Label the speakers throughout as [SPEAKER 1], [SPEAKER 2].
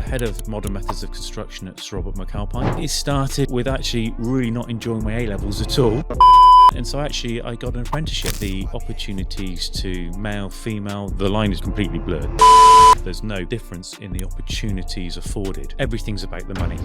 [SPEAKER 1] head of modern methods of construction at Sir Robert McAlpine. It started with actually really not enjoying my A-levels at all. And so actually I got an apprenticeship. The opportunities to male, female, the line is completely blurred. There's no difference in the opportunities afforded. Everything's about the money.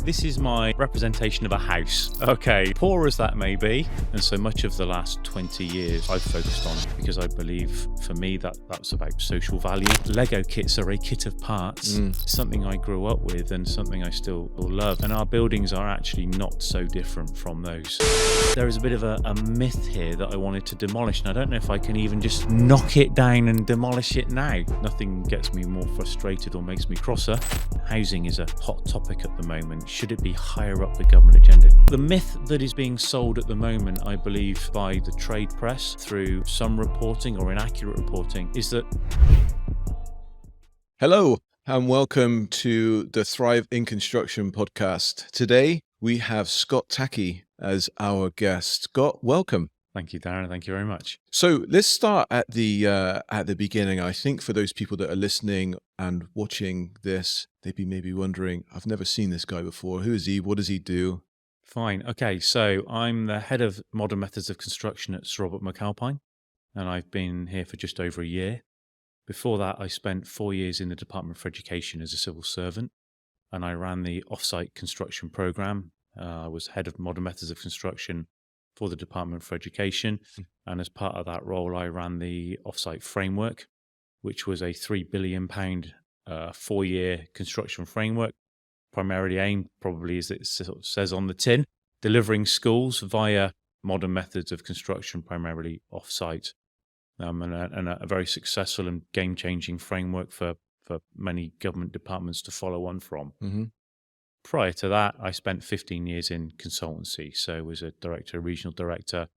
[SPEAKER 1] This is my representation of a house. Okay, poor as that may be. And so much of the last 20 years I've focused on it because I believe for me that's about social value. Lego kits are a kit of parts, something I grew up with and something I still love. And our buildings are actually not so different from those. There is a bit of a myth here that I wanted to demolish, and I don't know if I can even just knock it down and demolish it now. Nothing gets me more frustrated or makes me crosser. Housing is a hot topic at the moment. Should it be higher up the government agenda? The myth that is being sold at the moment, I believe, by the trade press through some reporting or inaccurate reporting is that...
[SPEAKER 2] Hello and welcome to the Thrive in Construction podcast. Today we have Scott Tacchi as our guest. Scott, welcome.
[SPEAKER 1] Thank you, Darren. Thank you very much.
[SPEAKER 2] So let's start at the beginning. I think for those people that are listening and watching this, they'd be maybe wondering, I've never seen this guy before. Who is he? What does he do?
[SPEAKER 1] Fine. Okay, so I'm the head of modern methods of construction at Sir Robert McAlpine, and I've been here for just over a year. Before that, I spent 4 years in the Department for Education as a civil servant, and I ran the off-site construction program. I was head of modern methods of construction for the Department for Education, and as part of that role, I ran the off-site framework, which was a £3 billion 4-year construction framework, primarily aimed, probably as it sort of says on the tin, delivering schools via modern methods of construction, primarily off-site, and a very successful and game-changing framework for many government departments to follow on from.
[SPEAKER 2] Mm-hmm.
[SPEAKER 1] Prior to that, I spent 15 years in consultancy. So I was a director, regional director,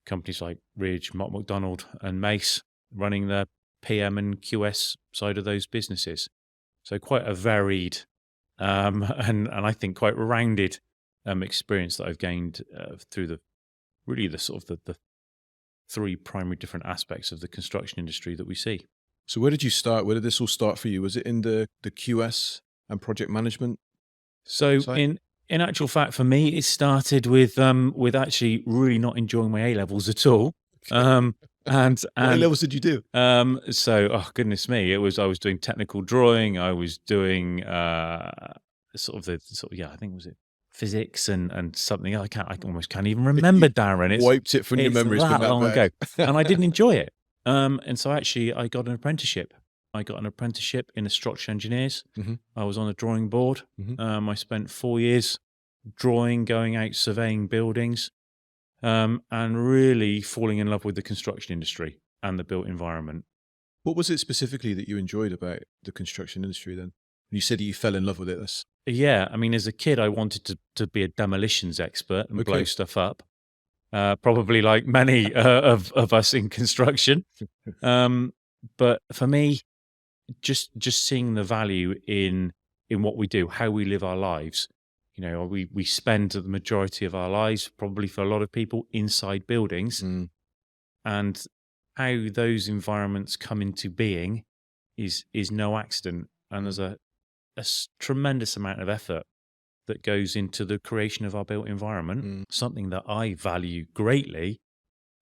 [SPEAKER 1] companies like Ridge, Mott MacDonald and Mace, running the PM and QS side of those businesses. So quite a varied and I think quite rounded experience that I've gained through the three primary different aspects of the construction industry that we see.
[SPEAKER 2] So where did you start? Where did this all start for you? Was it in the QS and project management?
[SPEAKER 1] So in actual fact, for me, it started with actually really not enjoying my A-levels at all. And
[SPEAKER 2] what A-levels did you do?
[SPEAKER 1] Oh goodness me, I was doing technical drawing. I was doing I think was it physics and something. I almost can't even remember, Darren.
[SPEAKER 2] It's wiped it from your memory.
[SPEAKER 1] It's been that long ago, and I didn't enjoy it. And so actually, I got an apprenticeship. I got an apprenticeship in structural engineers.
[SPEAKER 2] Mm-hmm.
[SPEAKER 1] I was on a drawing board.
[SPEAKER 2] Mm-hmm.
[SPEAKER 1] I spent 4 years drawing, going out surveying buildings, and really falling in love with the construction industry and the built environment.
[SPEAKER 2] What was it specifically that you enjoyed about the construction industry then? You said you fell in love with it.
[SPEAKER 1] Yeah, I mean, as a kid, I wanted to be a demolitions expert and blow stuff up. Probably like many of us in construction. But for me, just seeing the value in what we do, how we live our lives. You know, we spend the majority of our lives, probably for a lot of people, inside buildings, and how those environments come into being is no accident. And there's a tremendous amount of effort that goes into the creation of our built environment, something that I value greatly.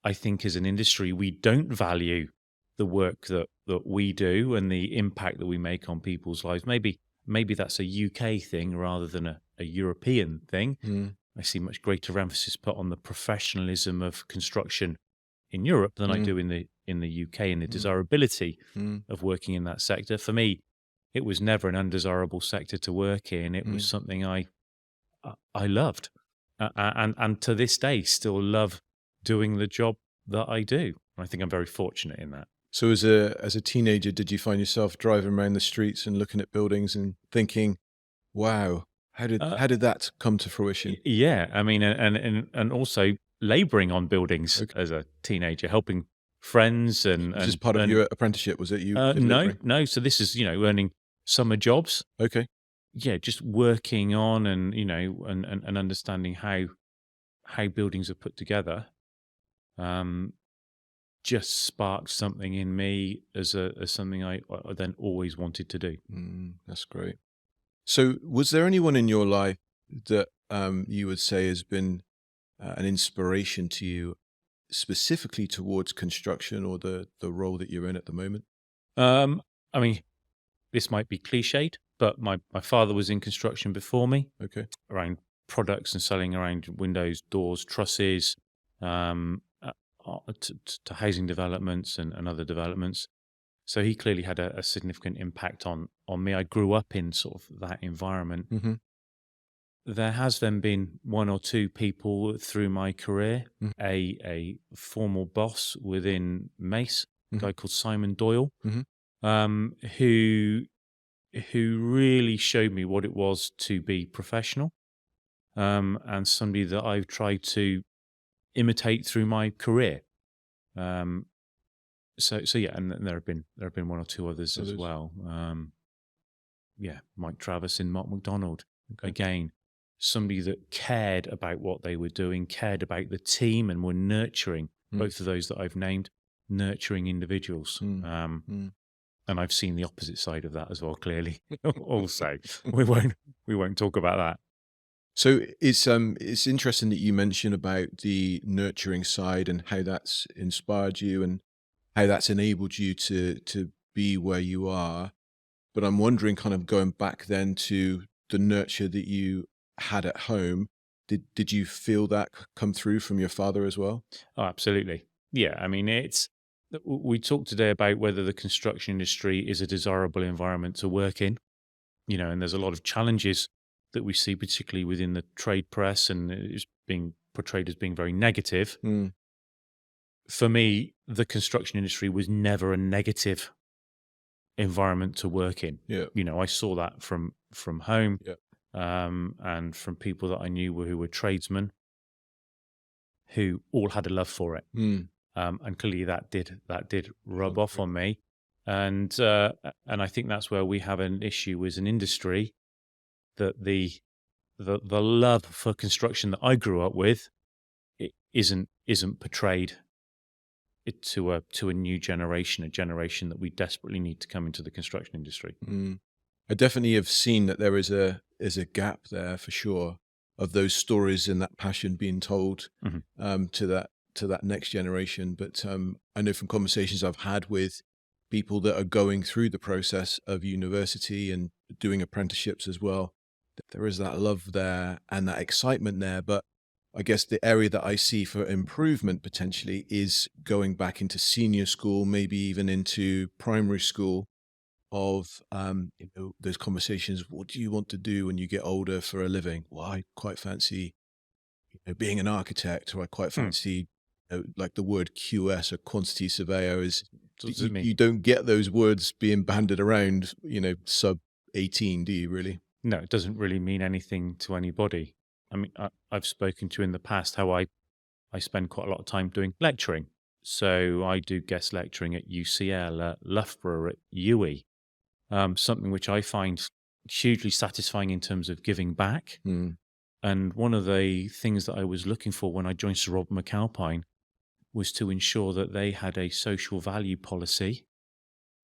[SPEAKER 1] I think as an industry, we don't value the work that we do and the impact that we make on people's lives. Maybe that's a UK thing rather than a European thing. I see much greater emphasis put on the professionalism of construction in Europe than I do in the UK, and the desirability of working in that sector. For me, it was never an undesirable sector to work in. It was something I loved, and to this day still love doing the job that I do. I think I'm very fortunate in that.
[SPEAKER 2] So as a teenager, did you find yourself driving around the streets and looking at buildings and thinking, "Wow, how did that come to fruition?"
[SPEAKER 1] Yeah, I mean, and also labouring on buildings as a teenager, helping friends and
[SPEAKER 2] This is part of your apprenticeship, was it?
[SPEAKER 1] No. So this is earning summer jobs.
[SPEAKER 2] Okay.
[SPEAKER 1] Yeah, just working on and understanding how buildings are put together. Just sparked something in me as something I then always wanted to do.
[SPEAKER 2] That's great. So was there anyone in your life that you would say has been an inspiration to you specifically towards construction or the role that you're in at the moment?
[SPEAKER 1] I mean, this might be cliched, but my father was in construction before me,
[SPEAKER 2] Okay.
[SPEAKER 1] around products and selling around windows, doors, trusses, to housing developments and other developments. So he clearly had a significant impact on me. I grew up in sort of that environment.
[SPEAKER 2] Mm-hmm.
[SPEAKER 1] There has then been one or two people through my career,
[SPEAKER 2] Mhm.
[SPEAKER 1] a formal boss within Mace, a
[SPEAKER 2] Mhm.
[SPEAKER 1] guy called Simon Doyle,
[SPEAKER 2] Mhm.
[SPEAKER 1] who really showed me what it was to be professional, and somebody that I've tried to imitate through my career. Um, so yeah, and there have been one or two others as
[SPEAKER 2] Others.
[SPEAKER 1] well. Yeah, Mike Travis and Mark McDonald.
[SPEAKER 2] Okay.
[SPEAKER 1] Again, somebody that cared about what they were doing, cared about the team, and were nurturing both of those that I've named, nurturing individuals. And I've seen the opposite side of that as well. Clearly, also we won't talk about that.
[SPEAKER 2] So it's interesting that you mention about the nurturing side and how that's inspired you and how that's enabled you to be where you are. But I'm wondering, kind of going back then to the nurture that you had at home, did you feel that come through from your father as well?
[SPEAKER 1] Oh, absolutely. Yeah, I mean, we talked today about whether the construction industry is a desirable environment to work in, and there's a lot of challenges that we see, particularly within the trade press, and it's being portrayed as being very negative.
[SPEAKER 2] Mm.
[SPEAKER 1] For me, the construction industry was never a negative environment to work in.
[SPEAKER 2] Yeah.
[SPEAKER 1] I saw that from home,
[SPEAKER 2] Yeah.
[SPEAKER 1] and from people that I knew who were tradesmen, who all had a love for it.
[SPEAKER 2] Mm.
[SPEAKER 1] And clearly that did rub
[SPEAKER 2] Come
[SPEAKER 1] off
[SPEAKER 2] through.
[SPEAKER 1] on me, and I think that's where we have an issue as an industry, that the love for construction that I grew up with, it isn't portrayed to a new generation, a generation that we desperately need to come into the construction industry.
[SPEAKER 2] Mm. I definitely have seen that there is a gap there for sure of those stories and that passion being told
[SPEAKER 1] Mhm.
[SPEAKER 2] to that next generation. But I know from conversations I've had with people that are going through the process of university and doing apprenticeships as well, that there is that love there and that excitement there. But I guess the area that I see for improvement potentially is going back into senior school, maybe even into primary school, of those conversations. What do you want to do when you get older for a living? Well, I quite fancy being an architect, or I quite
[SPEAKER 1] Mm.
[SPEAKER 2] fancy like the word QS, or quantity surveyor. Is
[SPEAKER 1] So what does it mean?
[SPEAKER 2] you don't get those words being banded around, sub 18, do you really?
[SPEAKER 1] No, it doesn't really mean anything to anybody. I mean, I've spoken to in the past how I spend quite a lot of time doing lecturing. So I do guest lecturing at UCL, at Loughborough, at UWE, something which I find hugely satisfying in terms of giving back.
[SPEAKER 2] Mm.
[SPEAKER 1] And one of the things that I was looking for when I joined Sir Robert McAlpine was to ensure that they had a social value policy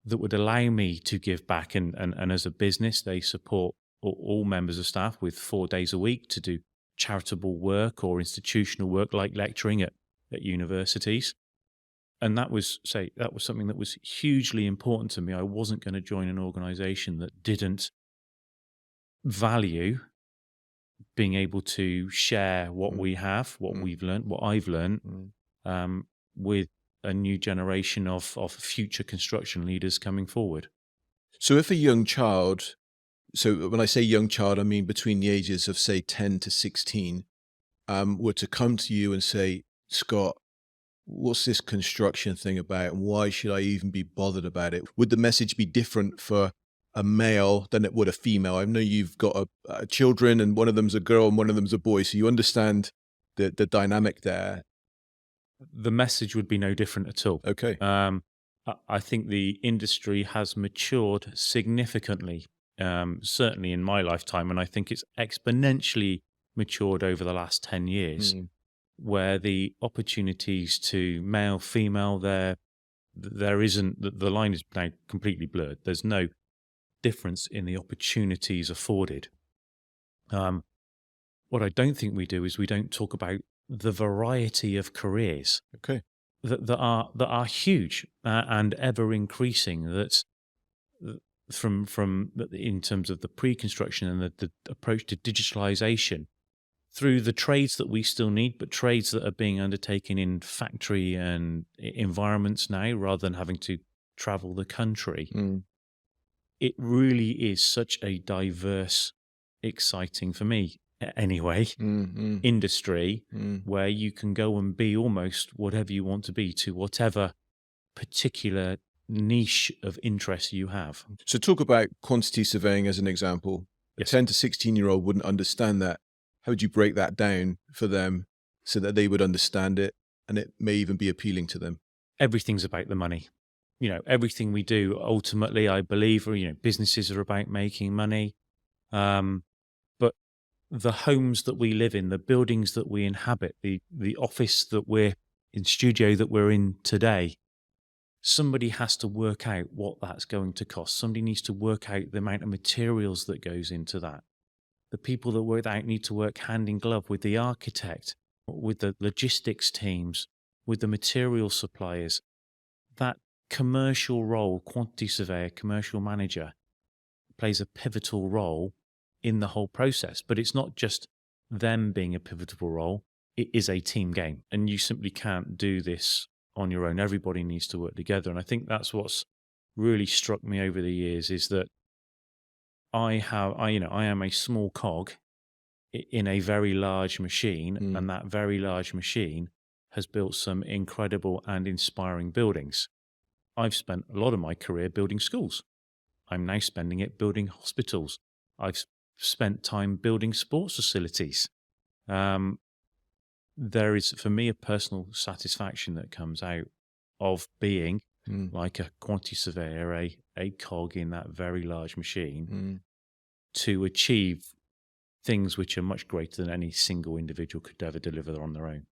[SPEAKER 1] that would allow me to give back. And as a business, they support all members of staff with 4 days a week to do charitable work or institutional work like lecturing at universities. And that was something that was hugely important to me. I wasn't going to join an organization that didn't value being able to share what we have, what we've learned, what I've learned, with a new generation of future construction leaders coming forward.
[SPEAKER 2] So if a young child, so when I say young child, I mean between the ages of say 10 to 16, were to come to you and say, Scott, what's this construction thing about, and why should I even be bothered about it? Would the message be different for a male than it would a female? I know you've got a children, and one of them's a girl and one of them's a boy, so you understand the dynamic there.
[SPEAKER 1] The message would be no different at all.
[SPEAKER 2] Okay.
[SPEAKER 1] I think the industry has matured significantly, certainly in my lifetime, and I think it's exponentially matured over the last 10 years, where the opportunities to male, female, there isn't, the line is now completely blurred. There's no difference in the opportunities afforded. What I don't think we do is we don't talk about the variety of careers
[SPEAKER 2] Okay.
[SPEAKER 1] that are huge and ever increasing. That's from in terms of the pre-construction and the approach to digitalization, through the trades that we still need, but trades that are being undertaken in factory and environments now, rather than having to travel the country. It really is such a diverse, exciting, for me anyway, industry where you can go and be almost whatever you want to be, to whatever particular niche of interest you have.
[SPEAKER 2] So talk about quantity surveying as an example.
[SPEAKER 1] Yes.
[SPEAKER 2] A 10 to 16-year-old wouldn't understand that. How would you break that down for them so that they would understand it and it may even be appealing to them?
[SPEAKER 1] Everything's about the money. Everything we do, ultimately, I believe, businesses are about making money. But the homes that we live in, the buildings that we inhabit, the office that we're in, studio that we're in today, somebody has to work out what that's going to cost. Somebody needs to work out the amount of materials that goes into that. The people that work out need to work hand in glove with the architect, with the logistics teams, with the material suppliers. That commercial role, quantity surveyor, commercial manager, plays a pivotal role in the whole process. But it's not just them being a pivotal role. It is a team game, and you simply can't do this on your own. Everybody needs to work together. And I think that's what's really struck me over the years, is that I am a small cog in a very large machine, and that very large machine has built some incredible and inspiring buildings. I've spent a lot of my career building schools. I'm now spending it building hospitals. I've spent time building sports facilities. There is, for me, a personal satisfaction that comes out of being like a quantity surveyor, a cog in that very large machine, to achieve things which are much greater than any single individual could ever deliver on their own.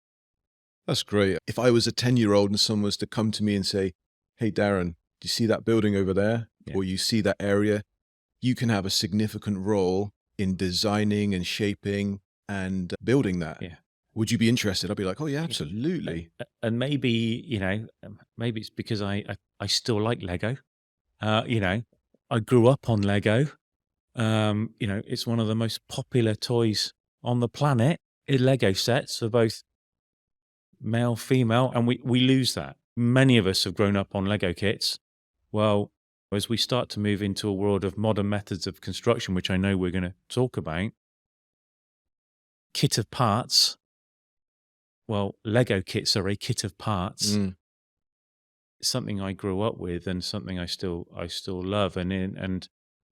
[SPEAKER 2] That's great. If I was a 10-year-old and someone was to come to me and say, hey, Darren, do you see that building over there?
[SPEAKER 1] Yeah.
[SPEAKER 2] Or you see that area? You can have a significant role in designing and shaping and building that.
[SPEAKER 1] Yeah.
[SPEAKER 2] Would you be interested? I'd be like, oh, yeah, absolutely.
[SPEAKER 1] And maybe, maybe it's because I still like Lego. I grew up on Lego. It's one of the most popular toys on the planet. Lego sets for both male, female, and we lose that. Many of us have grown up on Lego kits. Well, as we start to move into a world of modern methods of construction, which I know we're going to talk about, kit of parts. Well, Lego kits are a kit of parts. Something I grew up with and something I still love. And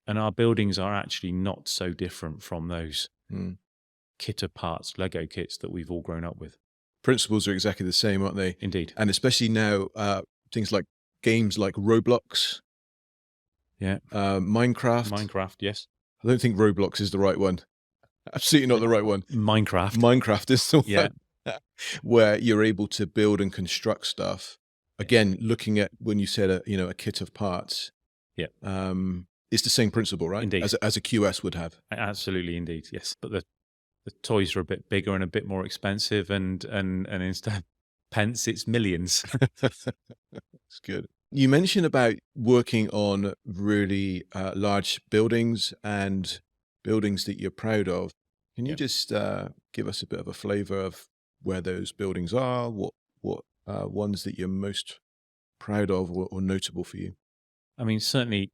[SPEAKER 1] our buildings are actually not so different from those kit of parts, Lego kits that we've all grown up with.
[SPEAKER 2] Principles are exactly the same, aren't they?
[SPEAKER 1] Indeed.
[SPEAKER 2] And especially now, things like games like Roblox.
[SPEAKER 1] Yeah.
[SPEAKER 2] Minecraft.
[SPEAKER 1] Yes.
[SPEAKER 2] I don't think Roblox is the right one. Absolutely not the right one. Minecraft is the one where you're able to build and construct stuff. Again, looking at when you said a kit of parts.
[SPEAKER 1] Yeah.
[SPEAKER 2] It's the same principle, right?
[SPEAKER 1] Indeed.
[SPEAKER 2] As a QS would have.
[SPEAKER 1] Absolutely, indeed. Yes. But the toys are a bit bigger and a bit more expensive, and instead of pence, it's millions.
[SPEAKER 2] That's good. You mentioned about working on really large buildings and buildings that you're proud of. Can you just give us a bit of a flavor of where those buildings are, what ones that you're most proud of or notable for you?
[SPEAKER 1] I mean, certainly,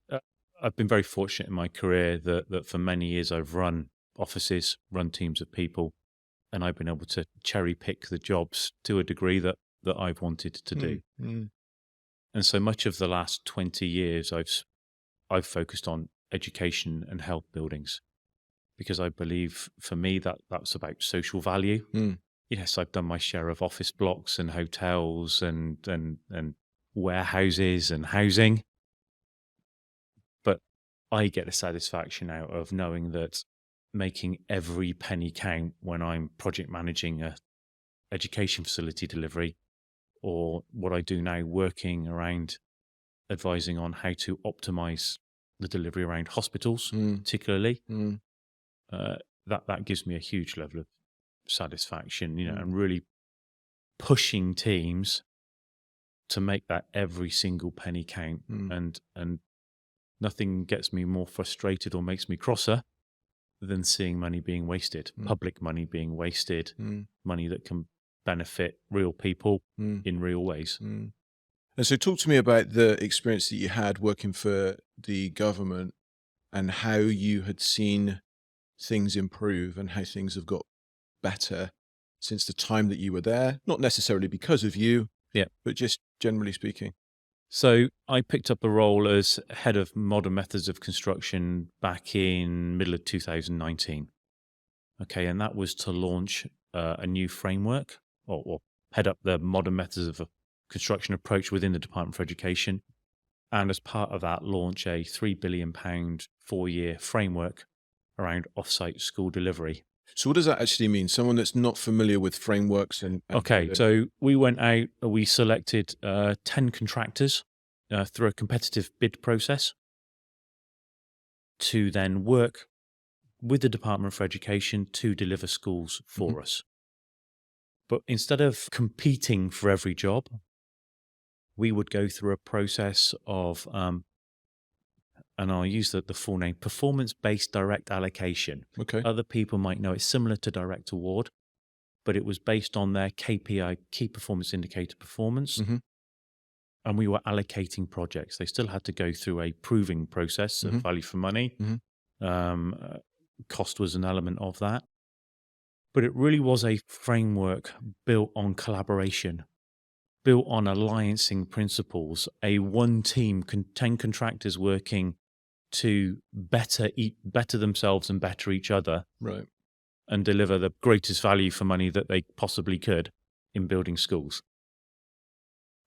[SPEAKER 1] I've been very fortunate in my career that for many years I've run offices, run teams of people, and I've been able to cherry pick the jobs to a degree that I've wanted to do. And so much of the last 20 years, I've focused on education and health buildings, because I believe for me that's about social value. Yes, I've done my share of office blocks and hotels and warehouses and housing, but I get a satisfaction out of knowing that making every penny count when I'm project managing a education facility delivery, or what I do now, working around advising on how to optimize the delivery around hospitals, particularly. That gives me a huge level of satisfaction, and really pushing teams to make that every single penny count. And nothing gets me more frustrated or makes me crosser than seeing money being wasted, public money being wasted, money that can benefit real people in real ways.
[SPEAKER 2] And so talk to me about the experience that you had working for the government and how you had seen things improve and how things have got better since the time that you were there, not necessarily because of you, but just generally speaking.
[SPEAKER 1] So I picked up a role as head of modern methods of construction back in middle of 2019. Okay, and that was to launch a new framework or head up the modern methods of construction approach within the Department for Education. And as part of that, launch a £3 billion 4-year framework around offsite school delivery.
[SPEAKER 2] So what does that actually mean? Someone that's not familiar with frameworks and
[SPEAKER 1] okay, so we went out, we selected 10 contractors through a competitive bid process to then work with the Department for Education to deliver schools for us. But instead of competing for every job, we would go through a process of, and I'll use the full name, performance-based direct allocation.
[SPEAKER 2] Okay.
[SPEAKER 1] Other people might know it's similar to direct award, but it was based on their KPI, key performance indicator performance. And we were allocating projects. They still had to go through a proving process of value for money. Cost was an element of that. But it really was a framework built on collaboration, built on alliancing principles, a one team, 10 contractors working to better themselves and better each other,
[SPEAKER 2] right,
[SPEAKER 1] and deliver the greatest value for money that they possibly could in building schools.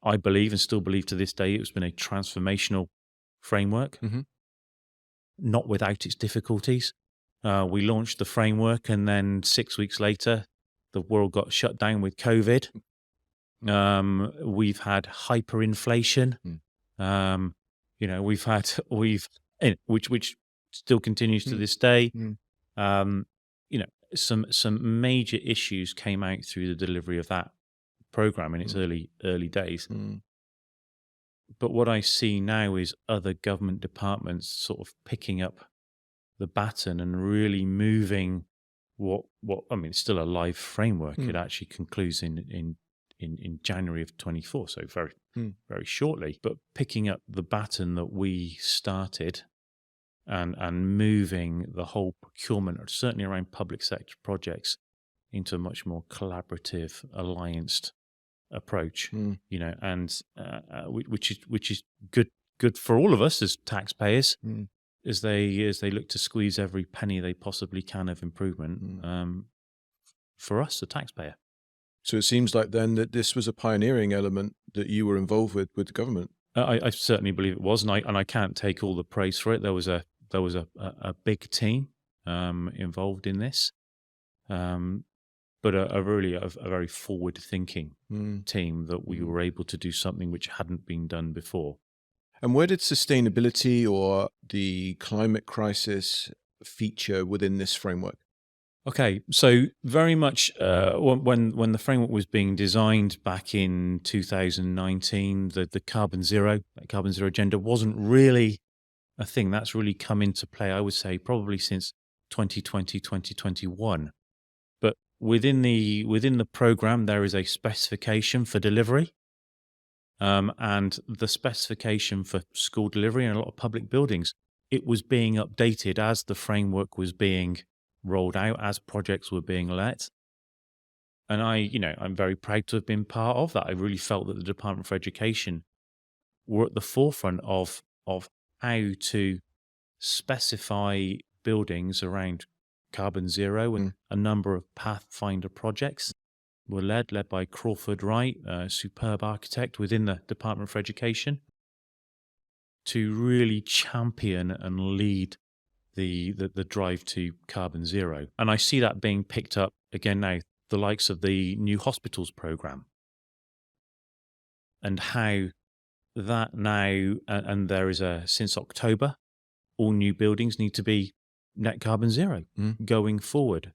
[SPEAKER 1] I believe and still believe to this day it's been a transformational framework, not without its difficulties. We launched the framework and then 6 weeks later, the world got shut down with COVID. We've had hyperinflation. Which still continues to this day. Some major issues came out through the delivery of that program in its early days. But what I see now is other government departments sort of picking up the baton and really moving what I mean, it's still a live framework. It actually concludes in January of 24, so very shortly. But picking up the baton that we started and moving the whole procurement, or certainly around public sector projects, into a much more collaborative, allianced approach. And which is good for all of us as taxpayers, as they look to squeeze every penny they possibly can of improvement for us, the taxpayer.
[SPEAKER 2] So it seems like then that this was a pioneering element that you were involved with the government.
[SPEAKER 1] I certainly believe it was, and I can't take all the praise for it. There was a big team involved in this, but a very forward-thinking team that we were able to do something which hadn't been done before.
[SPEAKER 2] And where did sustainability or the climate crisis feature within this framework?
[SPEAKER 1] Okay, so very much when the framework was being designed back in 2019, the carbon zero agenda wasn't really a thing. That's really come into play, I would say, probably since 2020, 2021. But within the program, there is a specification for delivery, and the specification for school delivery in a lot of public buildings, it was being updated as the framework was being rolled out, as projects were being let. And I'm very proud to have been part of that. I really felt that the Department for Education were at the forefront of how to specify buildings around carbon zero, and a number of Pathfinder projects were led by Crawford Wright, a superb architect within the Department for Education, to really champion and lead the drive to carbon zero. And I see that being picked up again now, the likes of the new hospitals program, and how that now, and there is since October, all new buildings need to be net carbon zero going forward.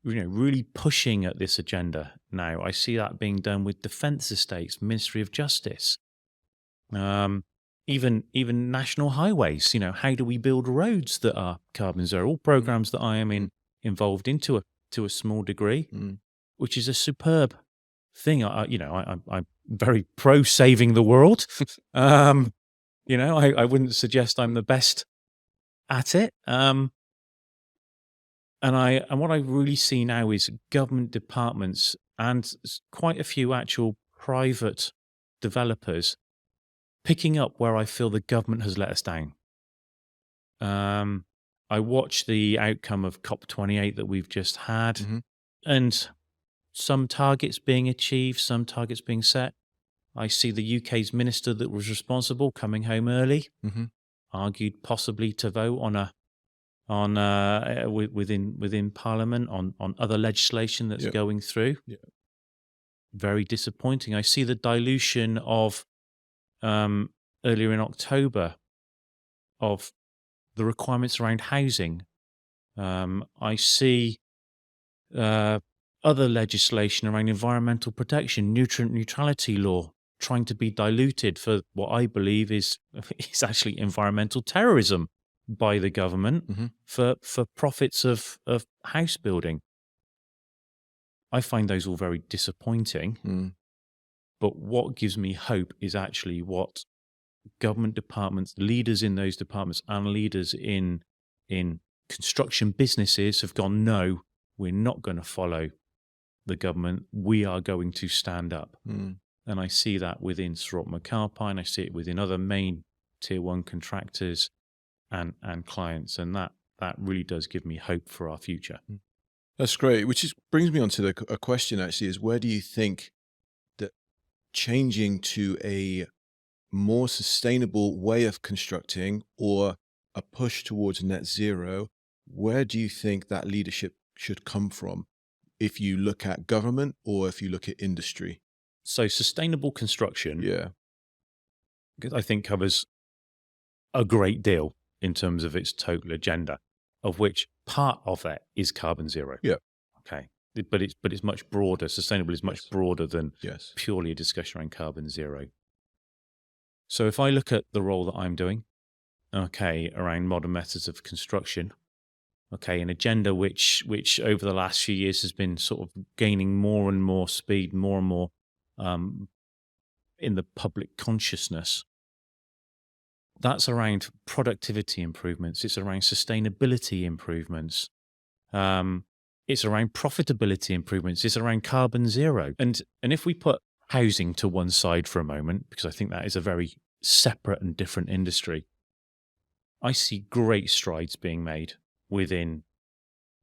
[SPEAKER 1] Really pushing at this agenda now. I see that being done with defence estates, Ministry of Justice, even national highways. How do we build roads that are carbon zero? All programs that I am involved in to a small degree, which is a superb thing. I'm very pro saving the world. I wouldn't suggest I'm the best at it. And what I really see now is government departments and quite a few actual private developers picking up where I feel the government has let us down. I watched the outcome of COP28 that we've just had, and some targets being achieved, some targets being set. I see the UK's minister that was responsible coming home early, argued possibly to vote within Parliament on other legislation that's going through. Yeah. Very disappointing. I see the dilution of earlier in October of the requirements around housing. I see other legislation around environmental protection, nutrient neutrality law, trying to be diluted for what I believe is actually environmental terrorism by the government for profits of house building. I find those all very disappointing. But what gives me hope is actually what government departments, leaders in those departments and leaders in construction businesses have gone, no, we're not going to follow the government. We are going to stand up. And I see that within Sir Robert McAlpine. I see it within other main tier one contractors and clients. And that really does give me hope for our future.
[SPEAKER 2] That's great. Which brings me on to a question actually, is where do you think that changing to a more sustainable way of constructing or a push towards net zero, where do you think that leadership should come from if you look at government or if you look at industry?
[SPEAKER 1] So sustainable construction,
[SPEAKER 2] yeah,
[SPEAKER 1] I think covers a great deal in terms of its total agenda, of which part of that is carbon zero.
[SPEAKER 2] Yeah.
[SPEAKER 1] Okay. But it's much broader. Sustainable is much broader than
[SPEAKER 2] yes.
[SPEAKER 1] purely a discussion around carbon zero. So if I look at the role that I'm doing, okay, around modern methods of construction, okay, an agenda which over the last few years has been sort of gaining more and more speed, more and more in the public consciousness. That's around productivity improvements. It's around sustainability improvements. It's around profitability improvements. It's around carbon zero. And if we put housing to one side for a moment, because I think that is a very separate and different industry, I see great strides being made within,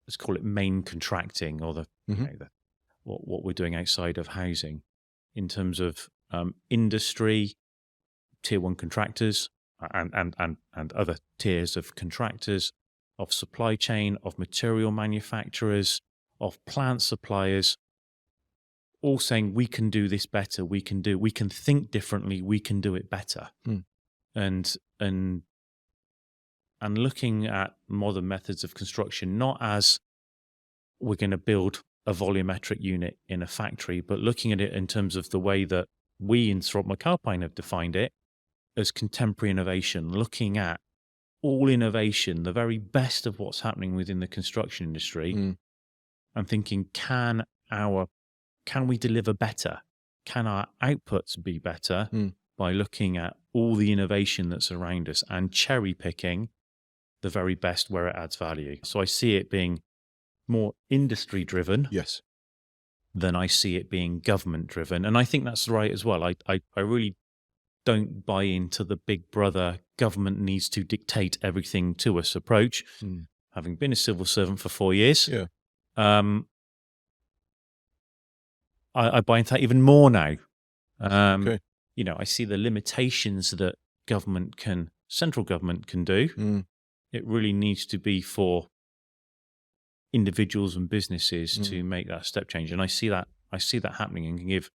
[SPEAKER 1] let's call it main contracting, or what we're doing outside of housing in terms of industry, tier one contractors, and other tiers of contractors, of supply chain, of material manufacturers, of plant suppliers, all saying we can do this better, we can think differently, we can do it better. And looking at modern methods of construction, not as we're going to build a volumetric unit in a factory, but looking at it in terms of the way that we in Sir Robert McAlpine have defined it as contemporary innovation, looking at all innovation, the very best of what's happening within the construction industry, and thinking, can we deliver better? Can our outputs be better by looking at all the innovation that's around us and cherry picking the very best where it adds value? So I see it being more industry driven,
[SPEAKER 2] yes,
[SPEAKER 1] than I see it being government driven. And I think that's right as well. I really don't buy into the big brother, government needs to dictate everything to us approach. Having been a civil servant for 4 years, I buy into that even more now.
[SPEAKER 2] Okay.
[SPEAKER 1] I see the limitations that central government can do. It really needs to be for individuals and businesses to make that step change. And I see that happening and can give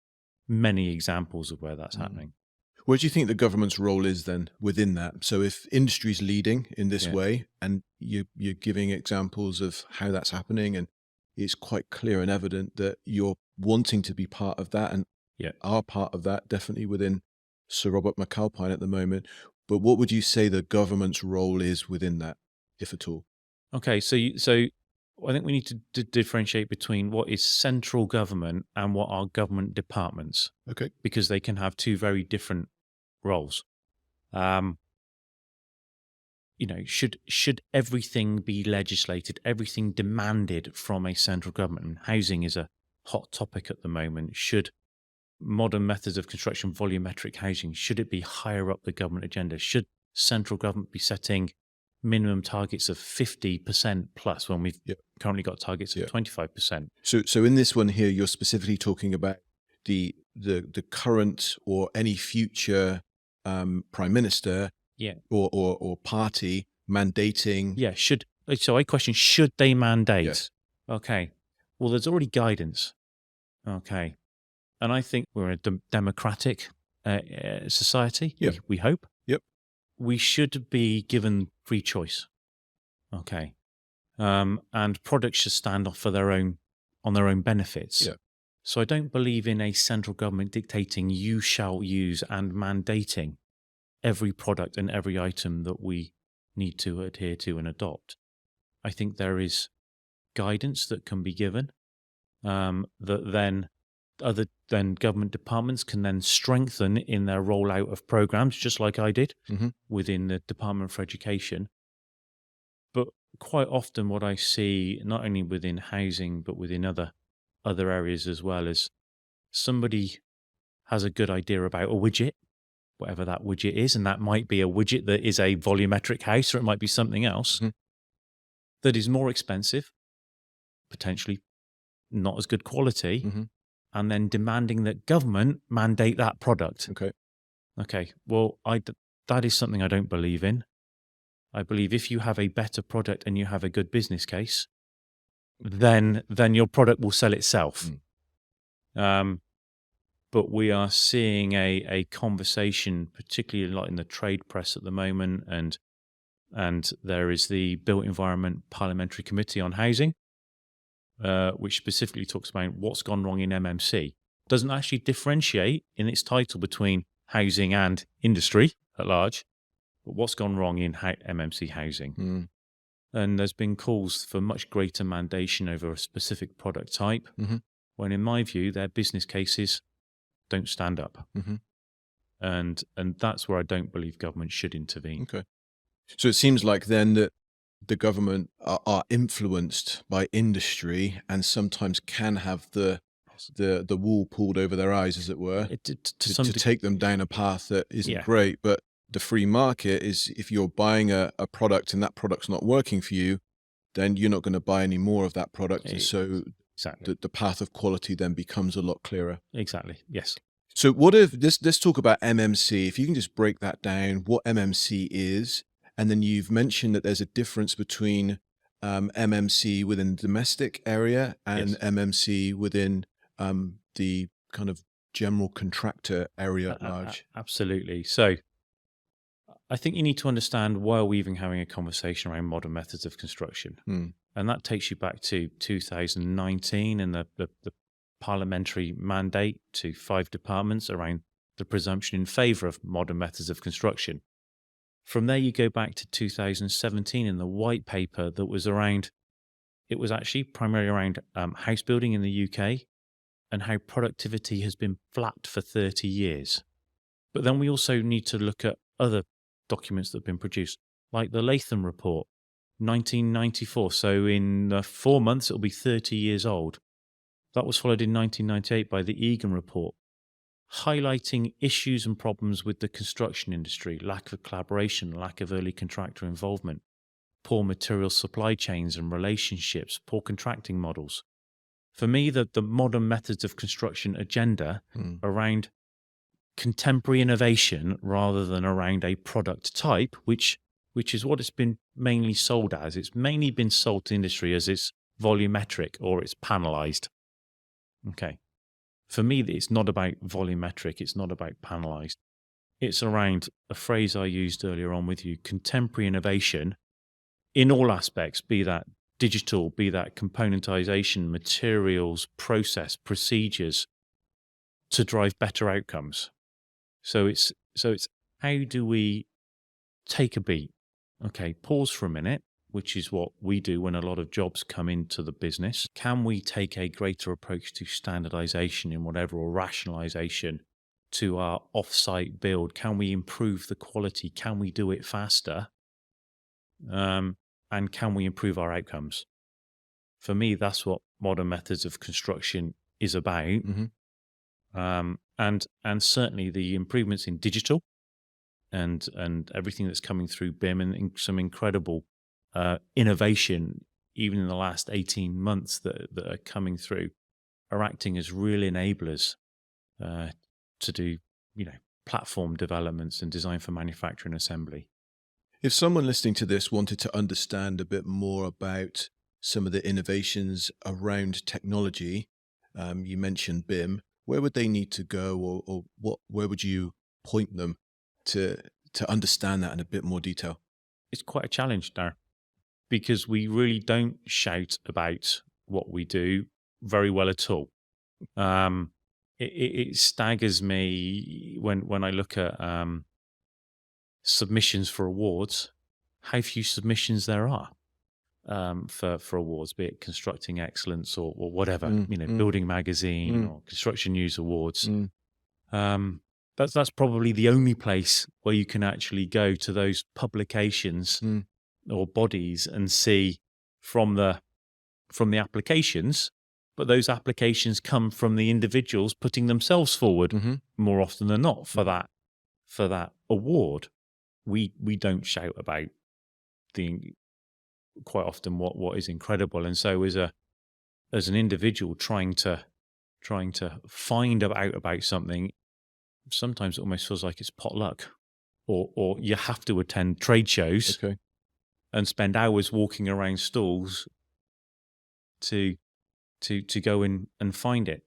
[SPEAKER 1] many examples of where that's happening.
[SPEAKER 2] What do you think the government's role is then within that? So if industry's leading in this way, and you're giving examples of how that's happening, and it's quite clear and evident that you're wanting to be part of that and are part of that, definitely within Sir Robert McAlpine at the moment. But what would you say the government's role is within that, if at all?
[SPEAKER 1] Okay, so I think we need to differentiate between what is central government and what are government departments.
[SPEAKER 2] Okay.
[SPEAKER 1] Because they can have two very different roles. Should everything be legislated, everything demanded from a central government? And housing is a hot topic at the moment. Should modern methods of construction, volumetric housing, should it be higher up the government agenda? Should central government be setting minimum targets of 50% plus when we've currently got targets of 25%?
[SPEAKER 2] So in this one here, you're specifically talking about the current or any future prime minister or party mandating.
[SPEAKER 1] So I question, should they mandate?
[SPEAKER 2] Yes.
[SPEAKER 1] Okay. Well, there's already guidance. Okay. And I think we're a democratic society.
[SPEAKER 2] Yep.
[SPEAKER 1] We hope.
[SPEAKER 2] Yep.
[SPEAKER 1] We should be given free choice. Okay. And products should stand off on their own benefits.
[SPEAKER 2] Yeah.
[SPEAKER 1] So I don't believe in a central government dictating you shall use and mandating every product and every item that we need to adhere to and adopt. I think there is guidance that can be given that then government departments can then strengthen in their rollout of programs, just like I did within the Department for Education. But quite often what I see, not only within housing, but within other areas as well, is somebody has a good idea about a widget, whatever that widget is, and that might be a widget that is a volumetric house, or it might be something else that is more expensive, potentially not as good quality, and then demanding that government mandate that product. Okay. Well, that is something I don't believe in. I believe if you have a better product and you have a good business case, then your product will sell itself. But we are seeing a conversation, particularly a lot in the trade press at the moment, and there is the Built Environment Parliamentary Committee on Housing, which specifically talks about what's gone wrong in MMC. Doesn't actually differentiate in its title between housing and industry at large, but what's gone wrong in MMC housing. And there's been calls for much greater mandation over a specific product type, when in my view, their business cases don't stand up. And that's where I don't believe government should intervene.
[SPEAKER 2] Okay. So it seems like then that the government are influenced by industry and sometimes can have the wool pulled over their eyes, as it were, to take them down a path that isn't great. But the free market is, if you're buying a product and that product's not working for you, then you're not going to buy any more of that product. And so the path of quality then becomes a lot clearer.
[SPEAKER 1] Exactly. Yes.
[SPEAKER 2] So what if let's talk about MMC. If you can just break that down, what MMC is, and then you've mentioned that there's a difference between MMC within the domestic area and MMC within the kind of general contractor area at large.
[SPEAKER 1] Absolutely. So I think you need to understand why we're even having a conversation around modern methods of construction. And that takes you back to 2019 and the parliamentary mandate to 5 departments around the presumption in favour of modern methods of construction. From there, you go back to 2017 in the white paper that was around, it was actually primarily around house building in the UK and how productivity has been flat for 30 years. But then we also need to look at other documents that have been produced, like the Latham Report, 1994. So in 4 months, it'll be 30 years old. That was followed in 1998 by the Egan Report, highlighting issues and problems with the construction industry, lack of collaboration, lack of early contractor involvement, poor material supply chains and relationships, poor contracting models. For me, the modern methods of construction agenda around contemporary innovation rather than around a product type, which is what it's been mainly sold as. It's mainly been sold to industry as it's volumetric or it's panelized. Okay. For me, it's not about volumetric. It's not about panelized. It's around a phrase I used earlier on with you, contemporary innovation in all aspects, be that digital, be that componentization, materials, process, procedures, to drive better outcomes. So it's how do we take a beat? Okay, pause for a minute, which is what we do when a lot of jobs come into the business. Can we take a greater approach to standardization in whatever, or rationalization to our off-site build? Can we improve the quality? Can we do it faster? And can we improve our outcomes? For me, that's what modern methods of construction is about. And certainly the improvements in digital and everything that's coming through BIM, and some incredible innovation, even in the last 18 months that are coming through, are acting as real enablers to do, platform developments and design for manufacturing assembly.
[SPEAKER 2] If someone listening to this wanted to understand a bit more about some of the innovations around technology, you mentioned BIM, where would they need to go, or where would you point them to understand that in a bit more detail?
[SPEAKER 1] It's quite a challenge, Darren, because we really don't shout about what we do very well at all. It staggers me when I look at submissions for awards, how few submissions there are for awards, be it Constructing Excellence or whatever, Building Magazine or Construction News Awards. That's probably the only place where you can actually go to those publications or bodies and see from the applications, but those applications come from the individuals putting themselves forward more often than not for that award. We don't shout about quite often what is incredible, and so as an individual trying to find out about something, sometimes it almost feels like it's potluck, or you have to attend trade shows and spend hours walking around stalls to go in and find it.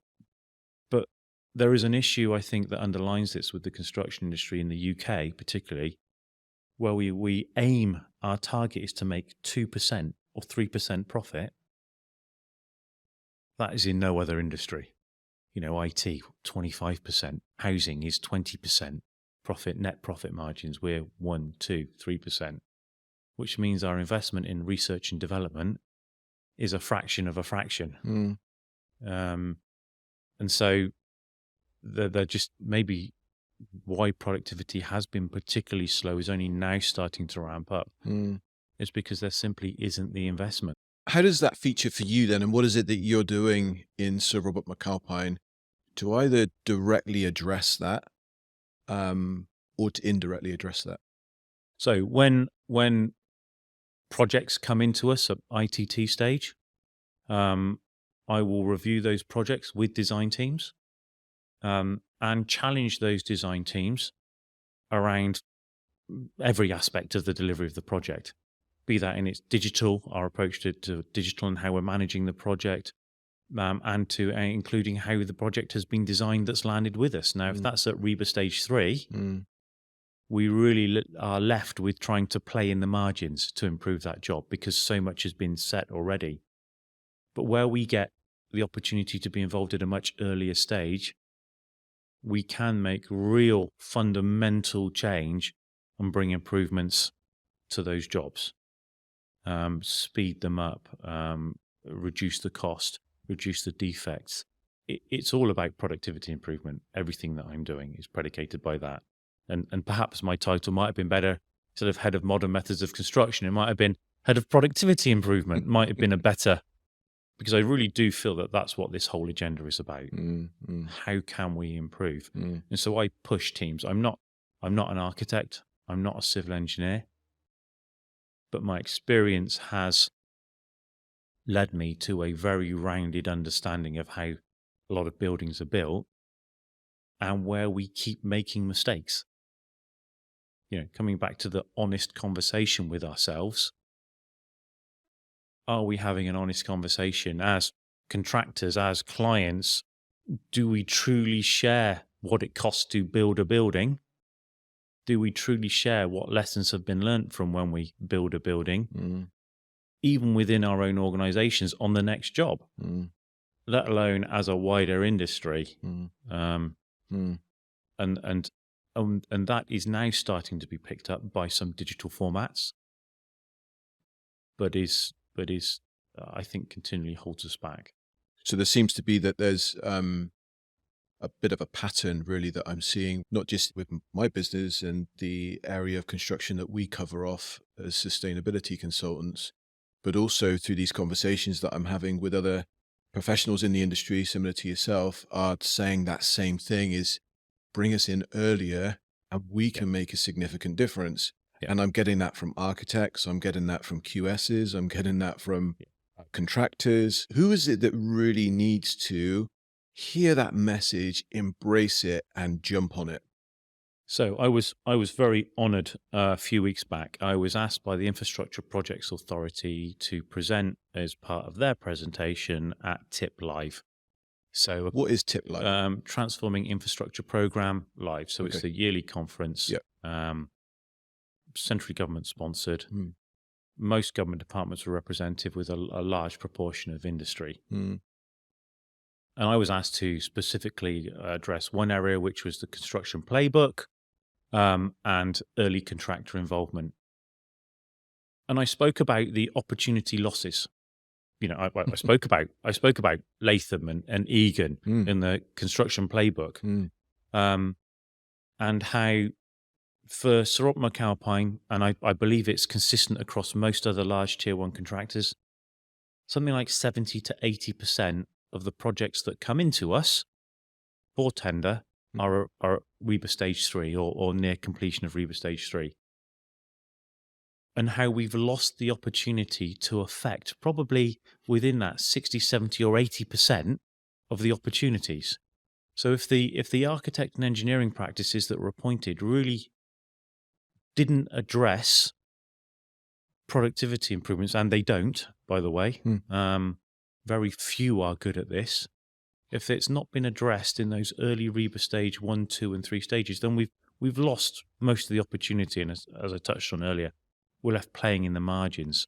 [SPEAKER 1] But there is an issue, I think, that underlines this with the construction industry in the UK particularly, where we aim, our target is to make 2% or 3% profit. That is in no other industry. IT, 25%. Housing is 20% profit, net profit margins. We're 1%, 2%, 3%, which means our investment in research and development is a fraction of a fraction. And so they're just maybe why productivity has been particularly slow is only now starting to ramp up. It's because there simply isn't the investment.
[SPEAKER 2] How does that feature for you then? And what is it that you're doing in Sir Robert McAlpine to either directly address that or to indirectly address that?
[SPEAKER 1] So when projects come into us at ITT stage, I will review those projects with design teams and challenge those design teams around every aspect of the delivery of the project, be that in its digital, our approach to digital and how we're managing the project, and to including how the project has been designed that's landed with us. Now, if that's at REBA stage 3, we really are left with trying to play in the margins to improve that job because so much has been set already. But where we get the opportunity to be involved at a much earlier stage, we can make real fundamental change and bring improvements to those jobs, speed them up, reduce the cost, reduce the defects. It's all about productivity improvement. Everything that I'm doing is predicated by that. And perhaps my title might have been better. Instead of head of modern methods of construction, it might have been head of productivity improvement. Might have been a better, because I really do feel that that's what this whole agenda is about. How can we improve? And so I push teams. I'm not an architect. I'm not a civil engineer. But my experience has led me to a very rounded understanding of how a lot of buildings are built and where we keep making mistakes. Coming back to the honest conversation with ourselves, are we having an honest conversation as contractors, as clients? Do we truly share what it costs to build a building? do we truly share what lessons have been learnt from when we build a building, even within our own organizations on the next job, let alone as a wider industry? And that is now starting to be picked up by some digital formats, but is I think continually holds us back.
[SPEAKER 2] So there seems to be that there's a bit of a pattern really that I'm seeing, not just with my business and the area of construction that we cover off as sustainability consultants, but also through these conversations that I'm having with other professionals in the industry, similar to yourself, are saying that same thing: is bring us in earlier and we can make a significant difference. And I'm getting that from architects, I'm getting that from QSs, I'm getting that from contractors. Who is it that really needs to hear that message, embrace it, and jump on it?
[SPEAKER 1] So I was very honoured a few weeks back. I was asked by the Infrastructure Projects Authority to present as part of their presentation at TIP Live. So
[SPEAKER 2] what is TIP Live?
[SPEAKER 1] Transforming Infrastructure Programme Live. So it's the yearly conference, centrally government sponsored. Most government departments are represented with a large proportion of industry. And I was asked to specifically address one area, which was the construction playbook and early contractor involvement. And I spoke about the opportunity losses. I spoke about Latham and Egan in the construction playbook, and how for Sir Robert McAlpine, and I believe it's consistent across most other large tier 1 contractors, something like 70 to 80% of the projects that come into us for tender are REBA Stage 3 or near completion of REBA Stage 3. And how we've lost the opportunity to affect probably within that 60, 70 or 80% of the opportunities. So if the architect and engineering practices that were appointed really didn't address productivity improvements, and they don't, by the way, very few are good at this. If it's not been addressed in those early REBA Stage 1, 2 and 3 stages, then we've lost most of the opportunity. And as I touched on earlier, we're left playing in the margins.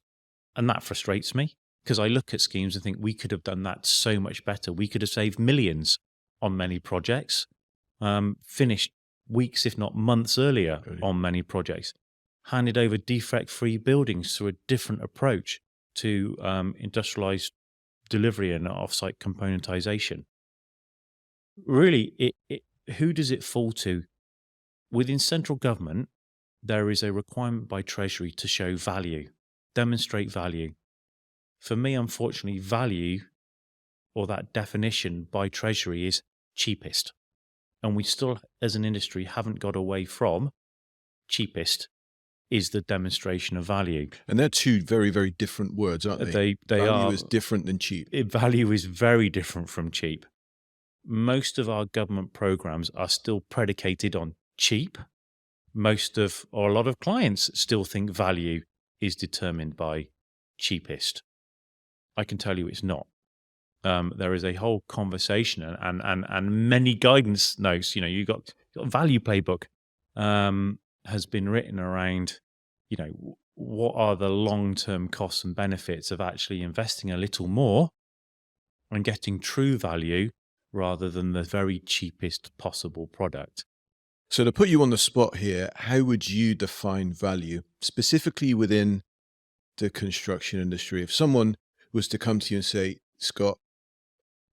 [SPEAKER 1] And that frustrates me, because I look at schemes and think we could have done that so much better. We could have saved millions on many projects, finished weeks, if not months earlier on many projects, handed over defect-free buildings through a different approach to industrialized delivery and off-site componentization. Really, who does it fall to? Within central government, there is a requirement by Treasury to show value, demonstrate value. For me, unfortunately, value, or that definition by Treasury, is cheapest. And we still, as an industry, haven't got away from cheapest is the demonstration of value.
[SPEAKER 2] And they're two very, very different words, aren't they? Value is different than cheap.
[SPEAKER 1] Value is very different from cheap. Most of our government programs are still predicated on cheap. A lot of clients still think value is determined by cheapest. I can tell you it's not. There is a whole conversation and many guidance notes. You got value playbook has been written around, what are the long-term costs and benefits of actually investing a little more and getting true value rather than the very cheapest possible product.
[SPEAKER 2] So to put you on the spot here, how would you define value specifically within the construction industry? If someone was to come to you and say, Scott,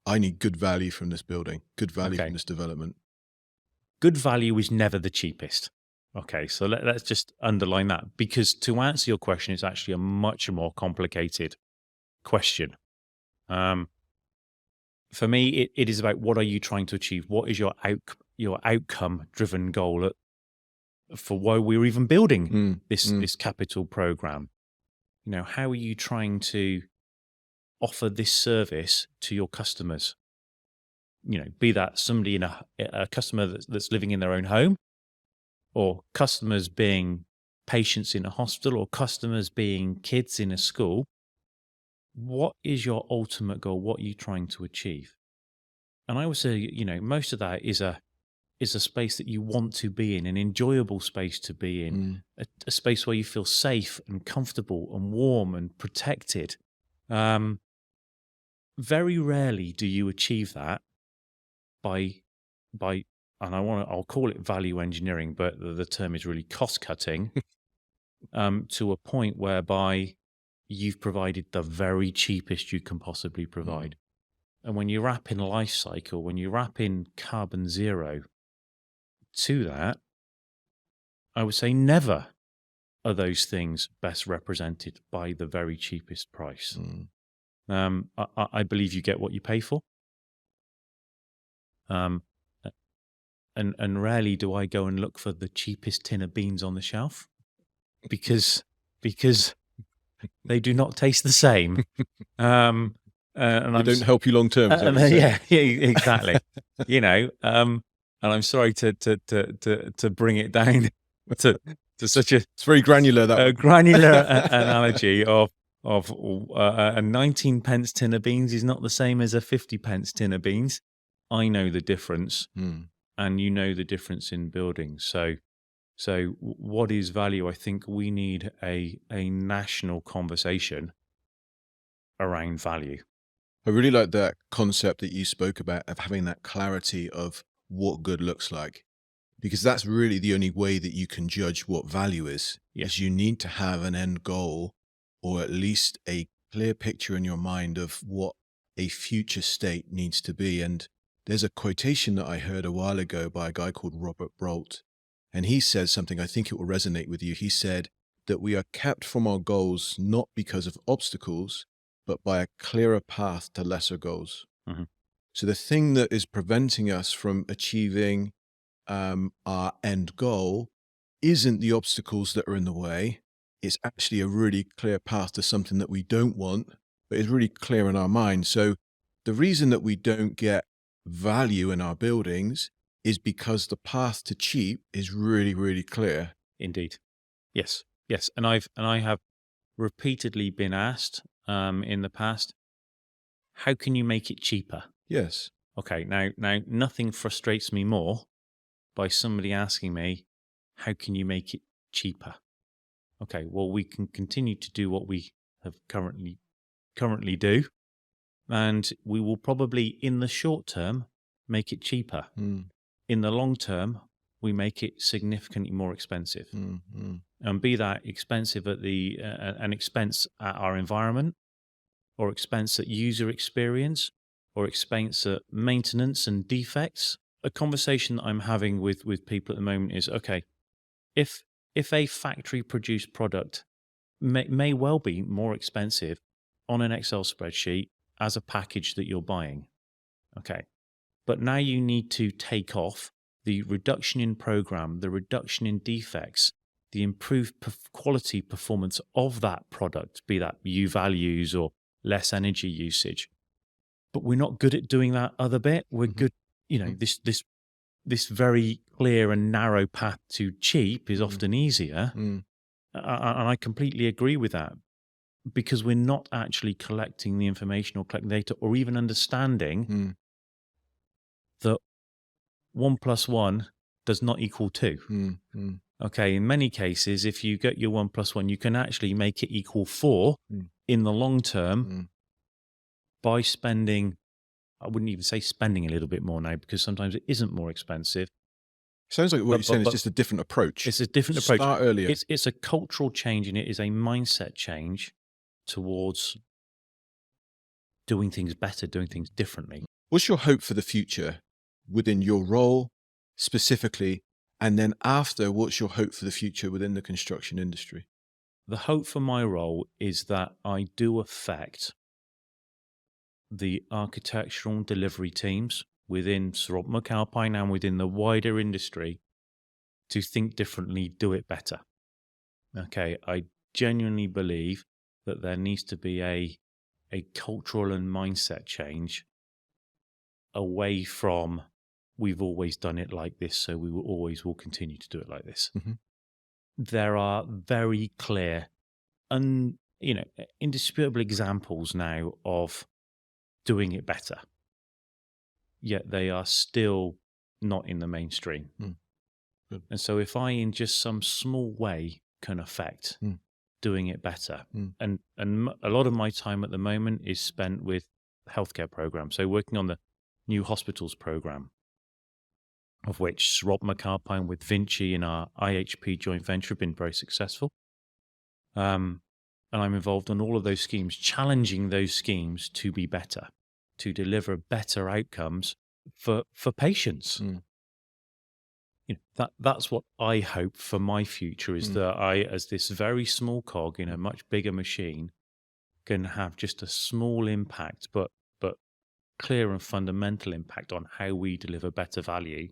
[SPEAKER 2] I need good value from this building, good value from this development.
[SPEAKER 1] Good value is never the cheapest. Okay, so let's just underline that, because to answer your question, it's actually a much more complicated question. For me, it is about what are you trying to achieve? What is your outcome-driven goal for why we're even building this capital program? How are you trying to offer this service to your customers? Be that somebody in a customer that's living in their own home, or customers being patients in a hospital, or customers being kids in a school. What is your ultimate goal? What are you trying to achieve? And I would say, most of that is a is a space that you want to be in, an enjoyable space to be in, a space where you feel safe and comfortable and warm and protected. Very rarely do you achieve that by and I'll call it value engineering, but the term is really cost cutting, to a point whereby you've provided the very cheapest you can possibly provide. And when you wrap in life cycle, when you wrap in carbon zero to that, I would say never are those things best represented by the very cheapest price. I believe you get what you pay for. And rarely do I go and look for the cheapest tin of beans on the shelf because they do not taste the same. And
[SPEAKER 2] they don't help you long term.
[SPEAKER 1] Yeah, exactly. And I'm sorry to bring it down to such it's
[SPEAKER 2] very granular, that
[SPEAKER 1] granular analogy of a 19 pence tin of beans is not the same as a 50 pence tin of beans. I know the difference. And you know the difference in buildings. So what is value? I think we need a national conversation around value.
[SPEAKER 2] I really like that concept that you spoke about of having that clarity of what good looks like, because that's really the only way that you can judge what value is.
[SPEAKER 1] Yes.
[SPEAKER 2] Is you need to have an end goal, or at least a clear picture in your mind of what a future state needs to be. And there's a quotation that I heard a while ago by a guy called Robert McAlpine, and he says something, I think it will resonate with you. He said that we are kept from our goals not because of obstacles, but by a clearer path to lesser goals. So the thing that is preventing us from achieving our end goal isn't the obstacles that are in the way. It's actually a really clear path to something that we don't want, but is really clear in our mind. So the reason that we don't get value in our buildings is because the path to cheap is really, really clear.
[SPEAKER 1] Indeed. Yes. And I have repeatedly been asked in the past, how can you make it cheaper?
[SPEAKER 2] Yes.
[SPEAKER 1] Okay. Now nothing frustrates me more by somebody asking me, how can you make it cheaper? Okay. Well, we can continue to do what we have currently do. And we will probably, in the short term, make it cheaper. In the long term, we make it significantly more expensive. And be that expensive at an expense at our environment, or expense at user experience, or expense at maintenance and defects. A conversation that I'm having with people at the moment is, okay, if a factory-produced product may well be more expensive on an Excel spreadsheet as a package that you're buying. Okay. But now you need to take off the reduction in program, the reduction in defects, the improved quality performance of that product, be that U values or less energy usage. But we're not good at doing that other bit. We're good, this very clear and narrow path to cheap is often easier. And I completely agree with that. Because we're not actually collecting the information or collecting data or even understanding that 1 + 1 does not equal 2. Okay, in many cases, if you get your 1 + 1, you can actually make it equal 4 in the long term by spending, I wouldn't even say spending a little bit more now, because sometimes it isn't more expensive.
[SPEAKER 2] Sounds like what you're saying is just a different approach.
[SPEAKER 1] It's a different approach.
[SPEAKER 2] Start earlier.
[SPEAKER 1] It's a cultural change, and it is a mindset change towards doing things better, doing things differently.
[SPEAKER 2] What's your hope for the future within your role specifically? And then after, what's your hope for the future within the construction industry?
[SPEAKER 1] The hope for my role is that I do affect the architectural and delivery teams within Sir Robert McAlpine and within the wider industry to think differently, do it better. Okay, I genuinely believe that there needs to be a cultural and mindset change away from we've always done it like this, so we will continue to do it like this. There are very clear, indisputable examples now of doing it better. Yet they are still not in the mainstream.
[SPEAKER 2] Good.
[SPEAKER 1] And so if I, in just some small way, can affect doing it better, and a lot of my time at the moment is spent with healthcare programs. So working on the new hospitals program, of which Sir Robert McAlpine with Vinci in our IHP joint venture have been very successful. And I'm involved on all of those schemes, challenging those schemes to be better, to deliver better outcomes for patients. That's what I hope for my future, is that I, as this very small cog in a much bigger machine, can have just a small impact, but clear and fundamental impact on how we deliver better value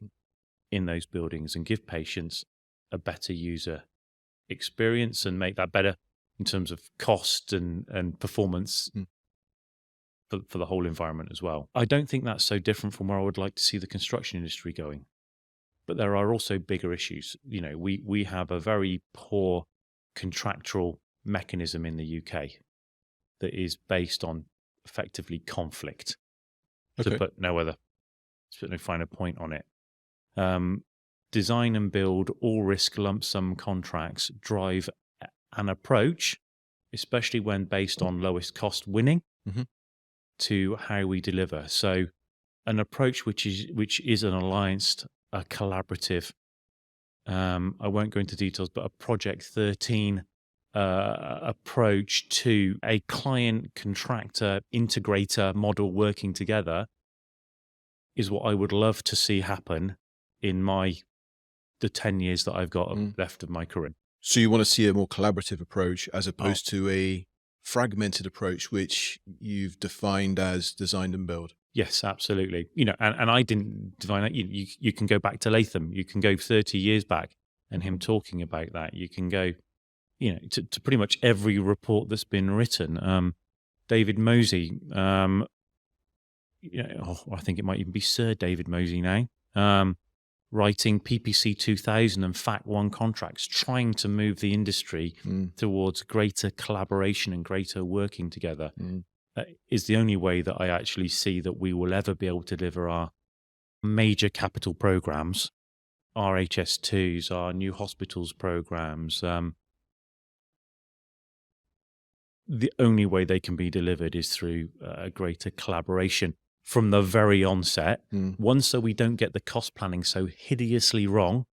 [SPEAKER 1] in those buildings and give patients a better user experience and make that better in terms of cost and performance for the whole environment as well. I don't think that's so different from where I would like to see the construction industry going. But there are also bigger issues. We have a very poor contractual mechanism in the UK that is based on effectively conflict. To put no finer point on it. Design and build all risk lump sum contracts drive an approach, especially when based on lowest cost winning, to how we deliver. So an approach which is an alliance, a collaborative, I won't go into details, but a Project 13 approach to a client contractor integrator model working together is what I would love to see happen in the 10 years that I've got left of my career.
[SPEAKER 2] So you want to see a more collaborative approach as opposed to a fragmented approach, which you've defined as design and build.
[SPEAKER 1] Yes, absolutely. And I didn't define that. You can go back to Latham. You can go 30 years back and him talking about that. You can go, to pretty much every report that's been written. David Mosey, I think it might even be Sir David Mosey now, writing PPC 2000 and Fact 1 contracts, trying to move the industry towards greater collaboration and greater working together. Is the only way that I actually see that we will ever be able to deliver our major capital programs, our HS2s, our new hospitals programs. The only way they can be delivered is through greater collaboration from the very onset. One, so we don't get the cost planning so hideously wrong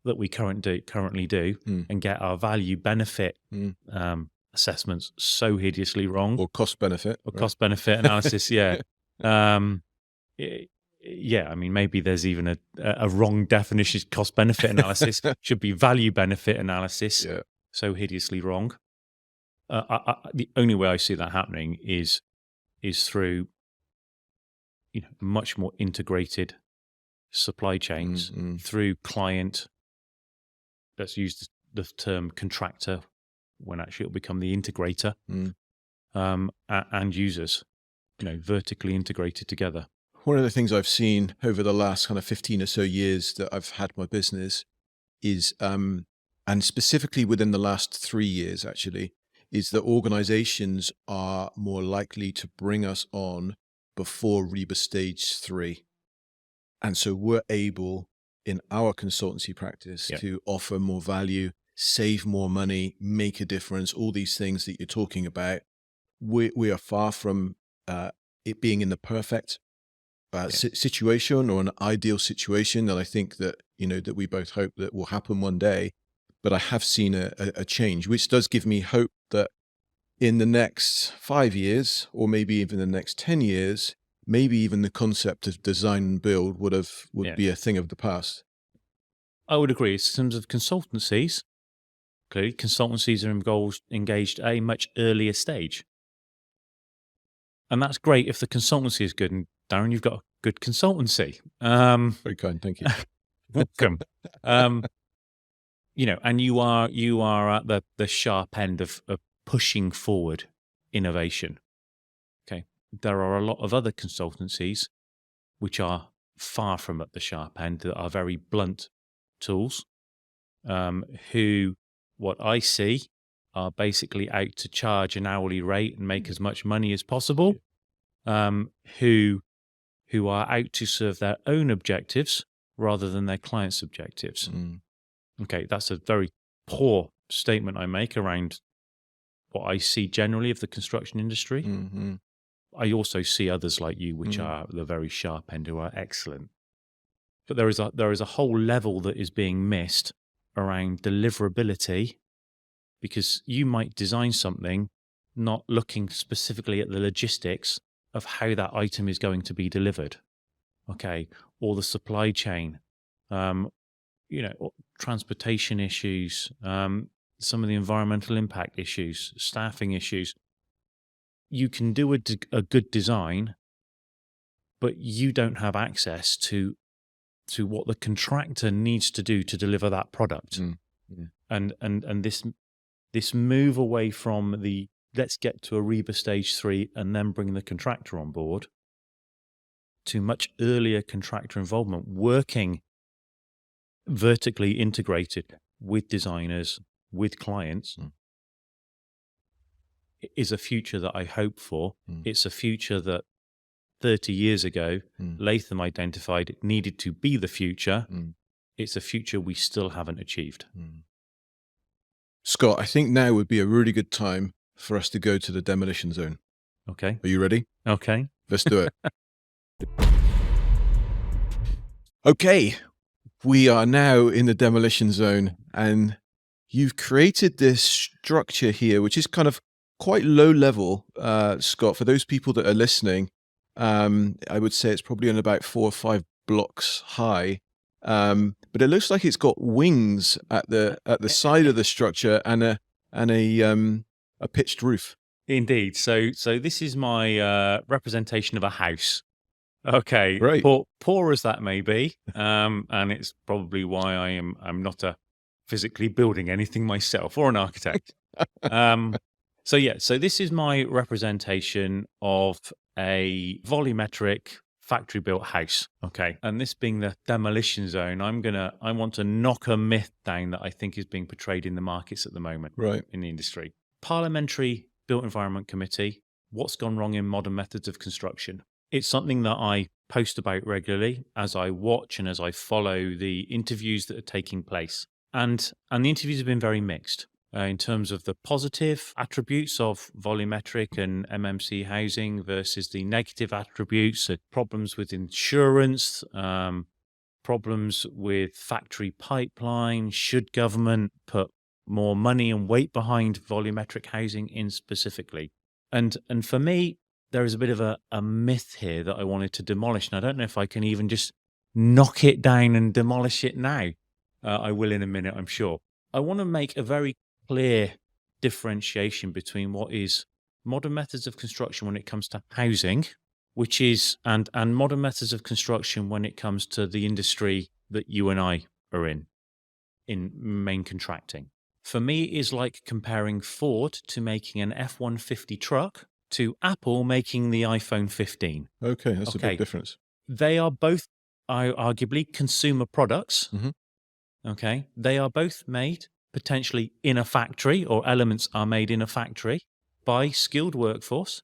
[SPEAKER 1] that we currently do, and get our value benefit assessments so hideously wrong,
[SPEAKER 2] or cost benefit
[SPEAKER 1] analysis. Yeah. I mean, maybe there's even a wrong definition. Cost benefit analysis should be value benefit analysis. So hideously wrong. The only way I see that happening is through much more integrated supply chains, through client. Let's use the term contractor when actually it'll become the integrator, and users, vertically integrated together.
[SPEAKER 2] One of the things I've seen over the last kind of 15 or so years that I've had my business is, and specifically within the last 3 years actually, is that organizations are more likely to bring us on before REBA stage 3. And so we're able in our consultancy practice to offer more value, save more money, make a difference, all these things that you're talking about. We are far from it being in the perfect situation or an ideal situation that I think that, that we both hope that will happen one day. But I have seen a change, which does give me hope that in the next 5 years, or maybe even the next 10 years, maybe even the concept of design and build would be a thing of the past.
[SPEAKER 1] I would agree. In terms of consultancies, clearly consultancies are engaged at a much earlier stage. And that's great if the consultancy is good. And Darren, you've got a good consultancy.
[SPEAKER 2] Very kind, thank you.
[SPEAKER 1] Welcome. And you are at the sharp end of pushing forward innovation. Okay. There are a lot of other consultancies which are far from at the sharp end, that are very blunt tools, who, what I see, are basically out to charge an hourly rate and make as much money as possible, who are out to serve their own objectives rather than their clients' objectives.
[SPEAKER 2] Mm.
[SPEAKER 1] Okay, that's a very poor statement I make around what I see generally of the construction industry.
[SPEAKER 2] Mm-hmm.
[SPEAKER 1] I also see others like you, which are the very sharp end, who are excellent. But there is a whole level that is being missed around deliverability, because you might design something not looking specifically at the logistics of how that item is going to be delivered, okay, or the supply chain, transportation issues, some of the environmental impact issues, staffing issues. You can do a good design, but you don't have access to what the contractor needs to do to deliver that product.
[SPEAKER 2] Mm. Yeah.
[SPEAKER 1] And this move away from the let's get to Ariba stage 3 and then bring the contractor on board to much earlier contractor involvement, working vertically integrated with designers, with clients, is a future that I hope for. It's a future that 30 years ago, Latham identified needed to be the future. It's a future we still haven't achieved.
[SPEAKER 2] Scott, I think now would be a really good time for us to go to the demolition zone.
[SPEAKER 1] Okay.
[SPEAKER 2] Are you ready?
[SPEAKER 1] Okay.
[SPEAKER 2] Let's do it. Okay. We are now in the demolition zone, and you've created this structure here, which is kind of quite low level, Scott. For those people that are listening, I would say it's probably on about 4 or 5 blocks high. But it looks like it's got wings at the side of the structure and a pitched roof.
[SPEAKER 1] Indeed. So this is my representation of a house. Okay,
[SPEAKER 2] Great.
[SPEAKER 1] poor as that may be, and it's probably why I'm not physically building anything myself or an architect. So this is my representation of a volumetric factory-built house. Okay, and this being the demolition zone, I want to knock a myth down that I think is being portrayed in the markets at the moment,
[SPEAKER 2] right,
[SPEAKER 1] in the industry. Parliamentary Built Environment Committee. What's gone wrong in modern methods of construction? It's something that I post about regularly as I watch and as I follow the interviews that are taking place. And the interviews have been very mixed in terms of the positive attributes of volumetric and MMC housing versus the negative attributes, problems with insurance, problems with factory pipeline. Should government put more money and weight behind volumetric housing in specifically? And for me, there is a bit of a myth here that I wanted to demolish. And I don't know if I can even just knock it down and demolish it now. I will in a minute, I'm sure. I want to make a very clear differentiation between what is modern methods of construction when it comes to housing, which is, and modern methods of construction when it comes to the industry that you and I are in main contracting. For me, it is like comparing Ford to making an F-150 truck to Apple making the iPhone 15.
[SPEAKER 2] Okay, that's a big difference.
[SPEAKER 1] They are both arguably consumer products. Okay, they are both made potentially in a factory, or elements are made in a factory by skilled workforce.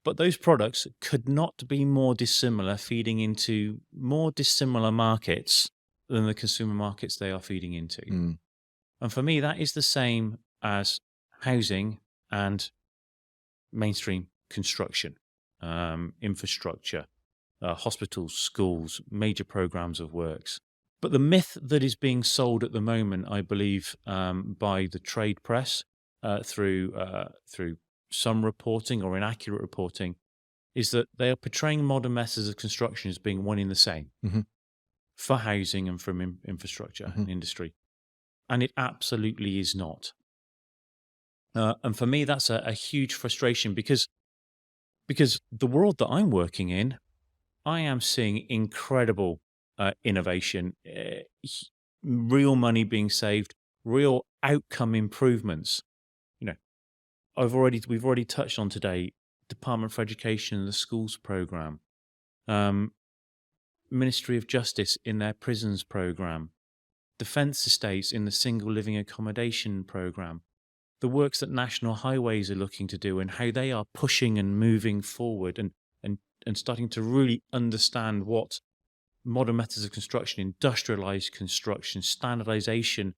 [SPEAKER 1] But those products could not be more dissimilar, feeding into more dissimilar markets than the consumer markets they are feeding into. And for me, that is the same as housing and mainstream construction, infrastructure, hospitals, schools, major programs of works. But the myth that is being sold at the moment, I believe, by the trade press through some reporting or inaccurate reporting, is that they are portraying modern methods of construction as being one in the same for housing and from infrastructure and industry. And it absolutely is not. And for me, that's a huge frustration because the world that I'm working in, I am seeing incredible innovation, real money being saved, real outcome improvements. We've already touched on today, Department for Education and the schools program, Ministry of Justice in their prisons program, defence estates in the single living accommodation program, the works that National Highways are looking to do and how they are pushing and moving forward and starting to really understand what modern methods of construction, industrialized construction, standardization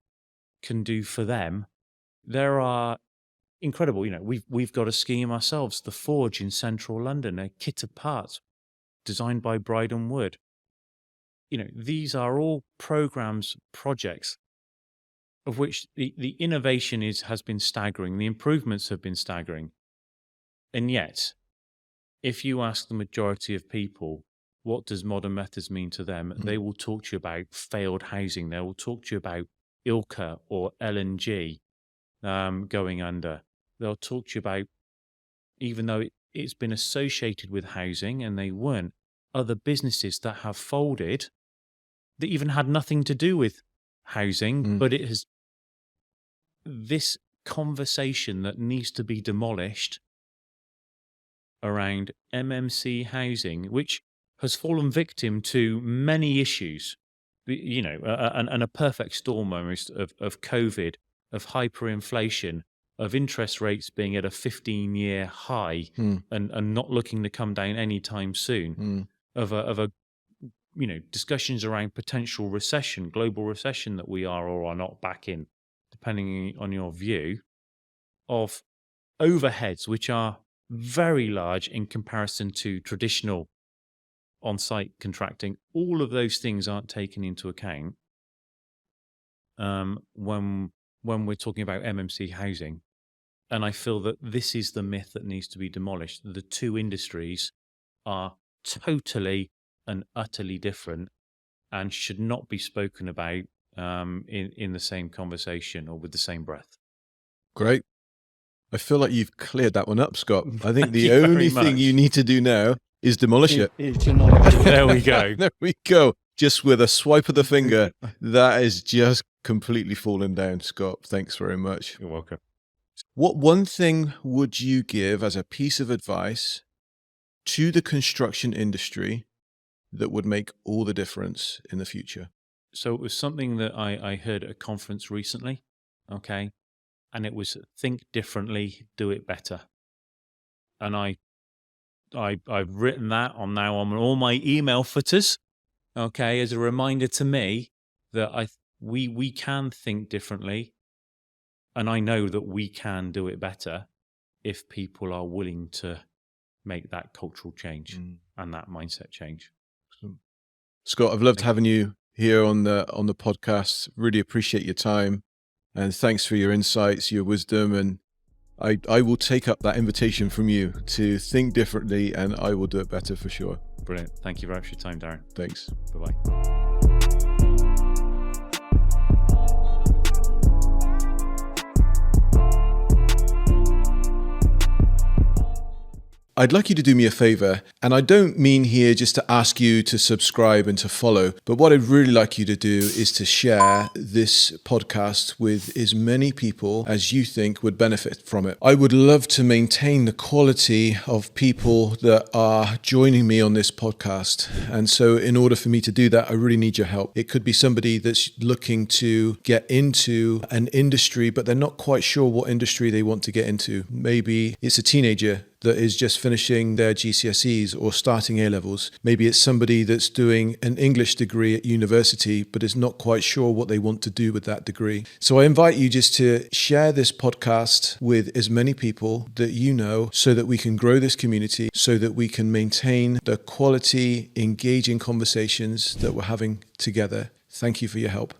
[SPEAKER 1] can do for them, there are incredible. We've got a scheme ourselves, the Forge in central London, a kit of parts designed by Bryden Wood. These are all programs, projects of which the innovation has been staggering, the improvements have been staggering. And yet, if you ask the majority of people, what does modern methods mean to them? They will talk to you about failed housing. They will talk to you about Ilka or L&G going under. They'll talk to you about, even though it's been associated with housing and they weren't, other businesses that have folded that even had nothing to do with housing, but it has this conversation that needs to be demolished around MMC housing, which has fallen victim to many issues, and a perfect storm almost of COVID, of hyperinflation, of interest rates being at a 15-year high and not looking to come down anytime soon, of a discussions around potential recession, global recession that we are or are not back in, depending on your view, of overheads which are very large in comparison to traditional on-site contracting. All of those things aren't taken into account when we're talking about MMC housing. And I feel that this is the myth that needs to be demolished. The two industries are totally and utterly different and should not be spoken about in the same conversation or with the same breath.
[SPEAKER 2] Great. I feel like you've cleared that one up, Scott. I think the only thing you need to do now is demolish it.
[SPEAKER 1] There we go.
[SPEAKER 2] There we go. Just with a swipe of the finger, that is just completely fallen down, Scott. Thanks very much.
[SPEAKER 1] You're welcome.
[SPEAKER 2] What one thing would you give as a piece of advice to the construction industry that would make all the difference in the future?
[SPEAKER 1] So it was something that I heard at a conference recently, okay? And it was think differently, do it better. And I've written that on all my email footers, okay, as a reminder to me that we can think differently, and I know that we can do it better if people are willing to make that cultural change and that mindset change.
[SPEAKER 2] Scott, I've loved having you here on the podcast. Really appreciate your time, and thanks for your insights, your wisdom, and I will take up that invitation from you to think differently, and I will do it better for sure.
[SPEAKER 1] Brilliant. Thank you very much for your time, Darren.
[SPEAKER 2] Thanks.
[SPEAKER 1] Bye-bye.
[SPEAKER 2] I'd like you to do me a favor, and I don't mean here just to ask you to subscribe and to follow, but what I'd really like you to do is to share this podcast with as many people as you think would benefit from it. I would love to maintain the quality of people that are joining me on this podcast, and so in order for me to do that, I really need your help. It could be somebody that's looking to get into an industry, but they're not quite sure what industry they want to get into. Maybe it's a teenager that is just finishing their GCSEs or starting A-levels. Maybe it's somebody that's doing an English degree at university, but is not quite sure what they want to do with that degree. So I invite you just to share this podcast with as many people that you know so that we can grow this community, so that we can maintain the quality, engaging conversations that we're having together. Thank you for your help.